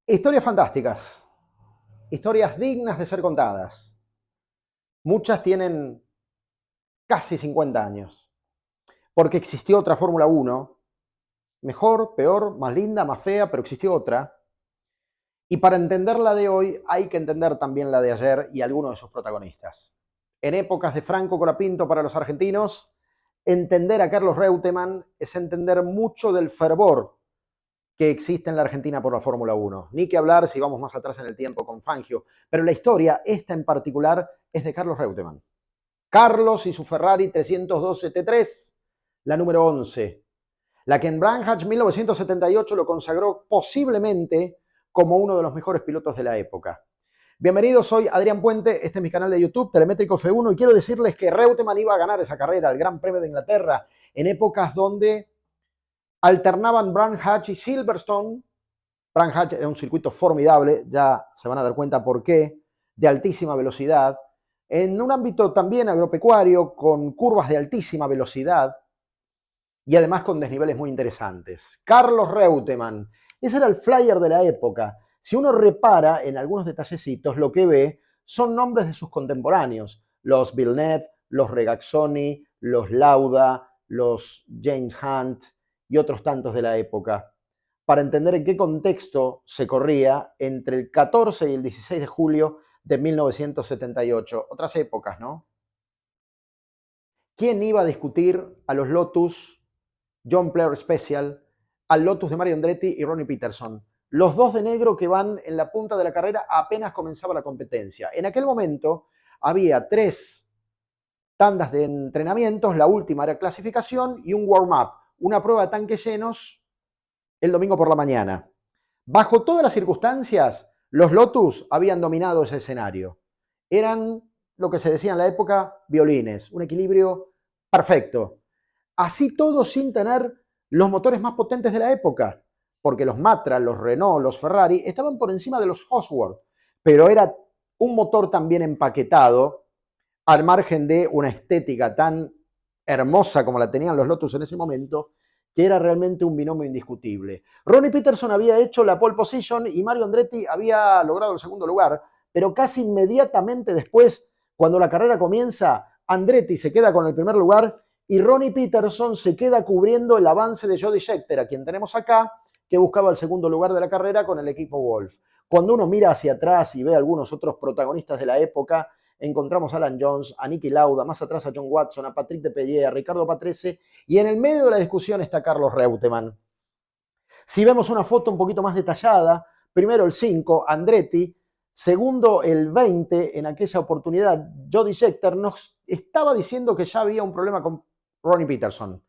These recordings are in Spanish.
Historias fantásticas, historias dignas de ser contadas. Muchas tienen casi 50 años, porque existió otra Fórmula 1, mejor, peor, más linda, más fea, pero existió otra. Y para entender la de hoy hay que entender también la de ayer y algunos de sus protagonistas. En épocas de Franco Colapinto para los argentinos, entender a Carlos Reutemann es entender mucho del fervor que existe en la Argentina por la Fórmula 1. Ni que hablar si vamos más atrás en el tiempo con Fangio. Pero la historia, esta en particular, es de Carlos Reutemann. Carlos y su Ferrari 312 T3, la número 11. La que en Branhage 1978 lo consagró posiblemente como uno de los mejores pilotos de la época. Bienvenidos, soy Adrián Puente, este es mi canal de YouTube, Telemétrico F1, y quiero decirles que Reutemann iba a ganar esa carrera, el Gran Premio de Inglaterra, en épocas donde alternaban Branhage y Silverstone. Branhage era un circuito formidable, ya se van a dar cuenta por qué, de altísima velocidad, en un ámbito también agropecuario, con curvas de altísima velocidad y además con desniveles muy interesantes. Carlos Reutemann, ese era el flyer de la época. Si uno repara en algunos detallecitos, lo que ve son nombres de sus contemporáneos, los Villeneuve, los Regazzoni, los Lauda, los James Hunt y otros tantos de la época, para entender en qué contexto se corría entre el 14 y el 16 de julio de 1978. Otras épocas, ¿no? ¿Quién iba a discutir a los Lotus John Player Special, al Lotus de Mario Andretti y Ronnie Peterson? Los dos de negro que van en la punta de la carrera apenas comenzaba la competencia. En aquel momento había 3 tandas de entrenamientos, la última era clasificación y un warm-up, una prueba de tanques llenos el domingo por la mañana. Bajo todas las circunstancias, los Lotus habían dominado ese escenario. Eran lo que se decía en la época violines, un equilibrio perfecto. Así todo sin tener los motores más potentes de la época, porque los Matra, los Renault, los Ferrari estaban por encima de los Cosworth, pero era un motor tan bien empaquetado, al margen de una estética tan hermosa como la tenían los Lotus en ese momento, que era realmente un binomio indiscutible. Ronnie Peterson había hecho la pole position y Mario Andretti había logrado el segundo lugar, pero casi inmediatamente después, cuando la carrera comienza, Andretti se queda con el primer lugar y Ronnie Peterson se queda cubriendo el avance de Jody Scheckter, a quien tenemos acá, que buscaba el segundo lugar de la carrera con el equipo Wolf. Cuando uno mira hacia atrás y ve a algunos otros protagonistas de la época, encontramos a Alan Jones, a Niki Lauda, más atrás a John Watson, a Patrick Depailler, a Ricardo Patrese, y en el medio de la discusión está Carlos Reutemann. Si vemos una foto un poquito más detallada, primero el 5, Andretti, segundo el 20, en aquella oportunidad, Jody Scheckter nos estaba diciendo que ya había un problema con Ronnie Peterson.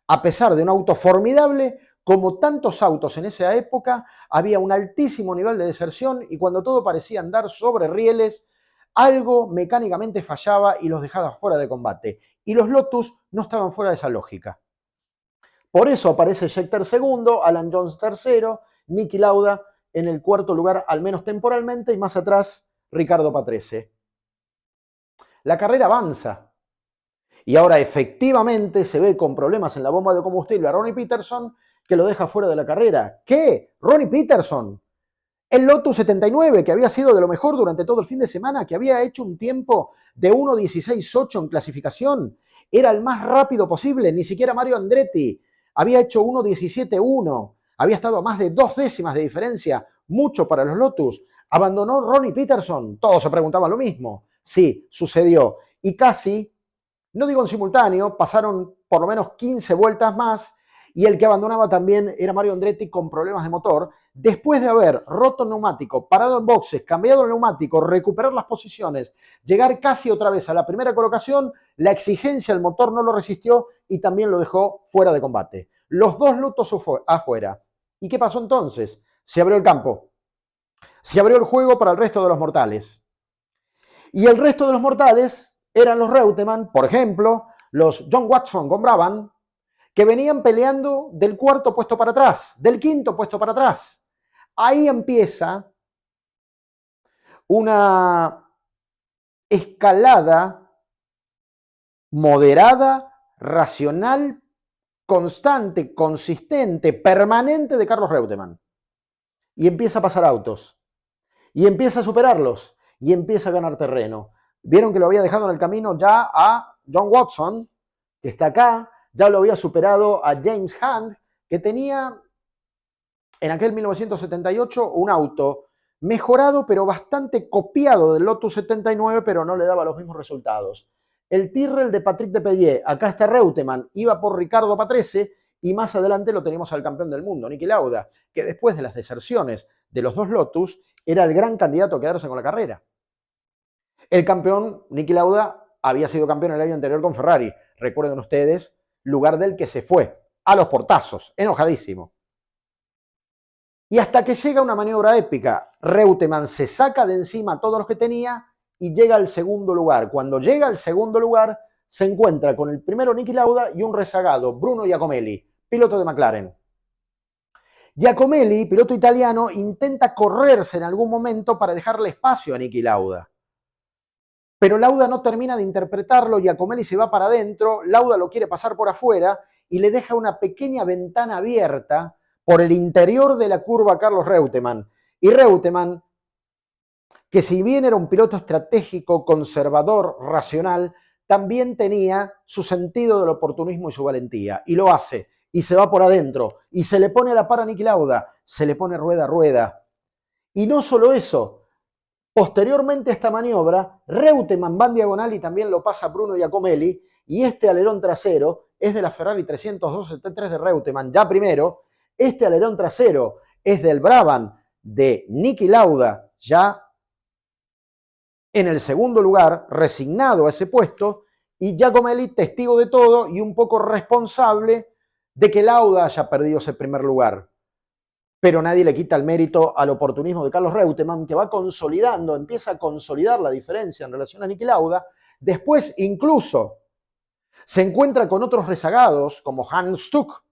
A pesar de un auto formidable, como tantos autos en esa época, había un altísimo nivel de deserción y cuando todo parecía andar sobre rieles, algo mecánicamente fallaba y los dejaba fuera de combate. Y los Lotus no estaban fuera de esa lógica. Por eso aparece Scheckter segundo, Alan Jones tercero, Niki Lauda en el cuarto lugar, al menos temporalmente, y más atrás Ricardo Patrese. La carrera avanza. Y ahora efectivamente se ve con problemas en la bomba de combustible a Ronnie Peterson, que lo deja fuera de la carrera. ¿Qué? Ronnie Peterson, el Lotus 79, que había sido de lo mejor durante todo el fin de semana, que había hecho un tiempo de 1.16.8 en clasificación, era el más rápido posible, ni siquiera Mario Andretti había hecho 1.17.1, había estado a más de 2 décimas de diferencia, mucho para los Lotus. Abandonó Ronnie Peterson, todos se preguntaban lo mismo. Sí, sucedió. Y casi, no digo en simultáneo, pasaron por lo menos 15 vueltas más y el que abandonaba también era Mario Andretti con problemas de motor, después de haber roto el neumático, parado en boxes, cambiado el neumático, recuperar las posiciones, llegar casi otra vez a la primera colocación, la exigencia del motor no lo resistió y también lo dejó fuera de combate. Los dos Lotus afuera. ¿Y qué pasó entonces? Se abrió el campo, se abrió el juego para el resto de los mortales. Y el resto de los mortales eran los Reutemann, por ejemplo, los John Watson con Brabham, que venían peleando del cuarto puesto para atrás, del quinto puesto para atrás. Ahí empieza una escalada moderada, racional, constante, consistente, permanente de Carlos Reutemann. y empieza a pasar autos, y empieza a superarlos, y empieza a ganar terreno. Vieron que lo había dejado en el camino ya a John Watson, que está acá, ya lo había superado a James Hunt, que tenía en aquel 1978 un auto mejorado, pero bastante copiado del Lotus 79, pero no le daba los mismos resultados. El Tyrrell de Patrick Depailler, acá está Reutemann, iba por Ricardo Patrese, y más adelante lo tenemos al campeón del mundo, Niki Lauda, que después de las deserciones de los dos Lotus, era el gran candidato a quedarse con la carrera. El campeón, Niki Lauda, había sido campeón el año anterior con Ferrari. Recuerden ustedes, lugar del que se fue, a los portazos, enojadísimo. Y hasta que llega una maniobra épica, Reutemann se saca de encima todos los que tenía y llega al segundo lugar. Cuando llega al segundo lugar, se encuentra con el primero Niki Lauda y un rezagado, Bruno Giacomelli, piloto de McLaren. Giacomelli, piloto italiano, intenta correrse en algún momento para dejarle espacio a Niki Lauda. Pero Lauda no termina de interpretarlo, Giacomelli se va para adentro, Lauda lo quiere pasar por afuera y le deja una pequeña ventana abierta por el interior de la curva a Carlos Reutemann. Y Reutemann, que si bien era un piloto estratégico, conservador, racional, también tenía su sentido del oportunismo y su valentía. Y lo hace, y se va por adentro, y se le pone a la par a Niki Lauda, se le pone rueda a rueda. Y no solo eso, posteriormente a esta maniobra, Reutemann va en diagonal y también lo pasa Bruno Giacomelli, y este alerón trasero es de la Ferrari 312 T3 de Reutemann, ya primero. Este alerón trasero es del Brabham de Niki Lauda, ya en el segundo lugar, resignado a ese puesto, y Giacomelli testigo de todo y un poco responsable de que Lauda haya perdido ese primer lugar. Pero nadie le quita el mérito al oportunismo de Carlos Reutemann, que va consolidando, empieza a consolidar la diferencia en relación a Niki Lauda. Después incluso se encuentra con otros rezagados, como Hans Stuck,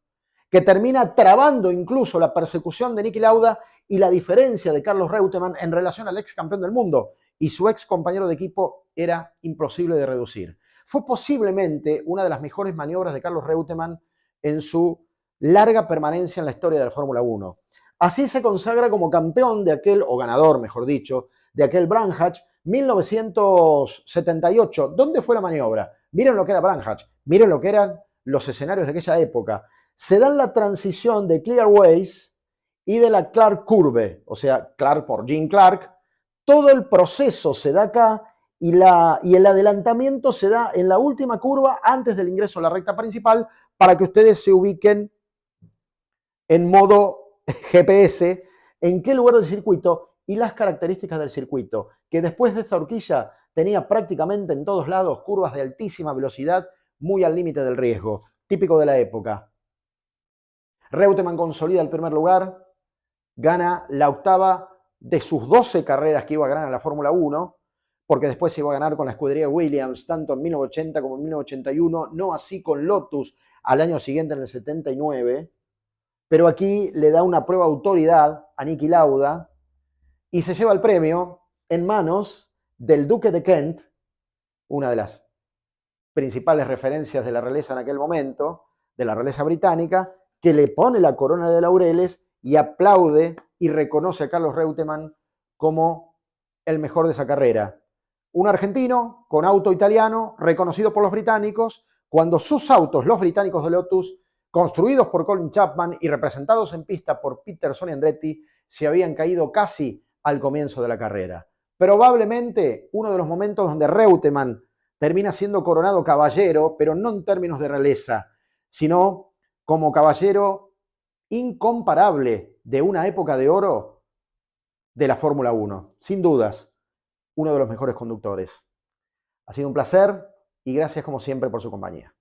que termina trabando incluso la persecución de Niki Lauda y la diferencia de Carlos Reutemann en relación al ex campeón del mundo. Y su ex compañero de equipo era imposible de reducir. Fue posiblemente una de las mejores maniobras de Carlos Reutemann en su larga permanencia en la historia de la Fórmula 1. Así se consagra como campeón de aquel, o ganador, mejor dicho, de aquel Brands-Hatch 1978. ¿Dónde fue la maniobra? Miren lo que era Brands-Hatch, miren lo que eran los escenarios de aquella época. Se dan la transición de Clearways y de la Clark Curve, o sea, Clark por Jim Clark. Todo el proceso se da acá y el adelantamiento se da en la última curva antes del ingreso a la recta principal para que ustedes se ubiquen en modo GPS en qué lugar del circuito y las características del circuito, que después de esta horquilla tenía prácticamente en todos lados curvas de altísima velocidad muy al límite del riesgo, típico de la época. Reutemann consolida el primer lugar, gana la octava de sus 12 carreras que iba a ganar en la Fórmula 1, porque después se iba a ganar con la escudería Williams, tanto en 1980 como en 1981, no así con Lotus al año siguiente en el 79, pero aquí le da una prueba de autoridad a Niki Lauda y se lleva el premio en manos del Duque de Kent, una de las principales referencias de la realeza en aquel momento, de la realeza británica, que le pone la corona de laureles y aplaude y reconoce a Carlos Reutemann como el mejor de esa carrera. Un argentino con auto italiano, reconocido por los británicos, cuando sus autos, los británicos de Lotus, construidos por Colin Chapman y representados en pista por Peterson y Andretti, se habían caído casi al comienzo de la carrera. Probablemente uno de los momentos donde Reutemann termina siendo coronado caballero, pero no en términos de realeza, sino como caballero incomparable de una época de oro de la Fórmula 1. Sin dudas, uno de los mejores conductores. Ha sido un placer y gracias como siempre por su compañía.